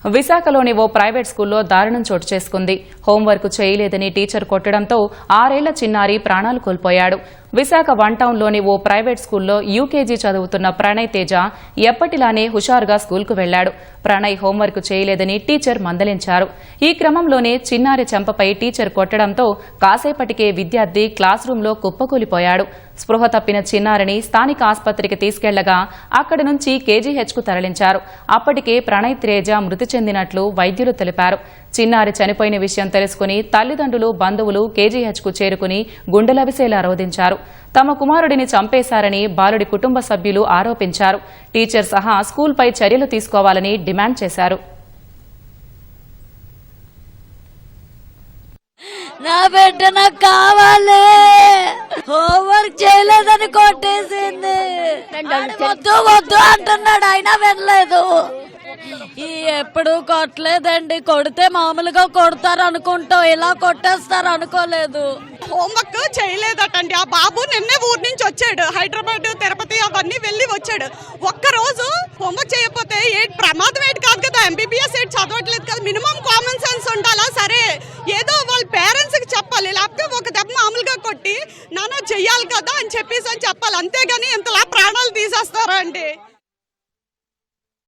విశాఖలోని ఓ ప్రైవేట్ స్కూల్లో దారుణం చోటు చేసుకుంది. హోంవర్క్ చేయలేదని టీచర్ కొట్టడంతో 6 ఏళ్ల చిన్నారి ప్రాణాలు కోల్పోయాడు. విశాఖ వన్ టౌన్లోని ఓ ప్రైవేట్ స్కూల్లో యూకేజీ చదువుతున్న ప్రణయ్ తేజ ఎప్పటిలానే హుషారుగా స్కూల్కు వెళ్లాడు. ప్రణయ్ హోంవర్క్ చేయలేదని టీచర్ మందలించారు. ఈ క్రమంలోనే చిన్నారి చెంపపై టీచర్ కొట్టడంతో కాసేపటికే విద్యార్థి క్లాస్ రూంలో కుప్పకూలిపోయాడు. స్పృహ తప్పిన చిన్నారిని స్థానిక ఆసుపత్రికి తీసుకెళ్లగా అక్కడి నుంచి కేజీహెచ్కు తరలించారు. అప్పటికే ప్రణయ్ తేజ మృతి చెందినట్లు వైద్యులు తెలిపారు. చిన్నారి చనిపోయిన విషయం తెలుసుకుని తల్లిదండ్రులు, బంధువులు కేజీహెచ్కు చేరుకుని గుండెలవిసేలా రోదించారు. తమ కుమారుడిని చంపేశారని బాలుడి కుటుంబ సభ్యులు ఆరోపించారు. టీచర్ సహా స్కూల్పై చర్యలు తీసుకోవాలని డిమాండ్ చేశారు. నా బిడ్డ నాకు కావాలి, హోంవర్క్ చేయలేదని కొట్టేసింది, వద్దు వద్దు అంటున్నాడు, అయినా వినలేదు. ఎప్పుడు కొట్టలేదండి, కొడితే మామూలుగా కొడతారు అనుకుంటాం, ఇలా కొట్టేస్తారు అనుకోలేదు. హోంవర్క్ చేయలేదటండి. ఆ బాబు నిన్నే ఊరి నుంచి వచ్చాడు, హైదరాబాద్, తిరుపతి అవన్నీ వెళ్ళి వచ్చాడు. ఒక్కరోజు హోంవర్క్ చేయకపోతే ప్రమాదం ఏంటి కాదు కదా, ఎంబీబీఎస్ ఏంటి చదవట్లేదు కదా, మినిమం కామన్ సెన్స్ ఉండాలా? సరే ఏదో వాళ్ళ పేరెంట్స్ కి చెప్పాలి, లేకపోతే ఒక దెబ్బ మామూలుగా కొట్టి నాన్న చెయ్యాలి కదా అని చెప్పేసి చెప్పాలి, అంతేగాని ఇంతలా ప్రాణాలు తీసేస్తారా అండి.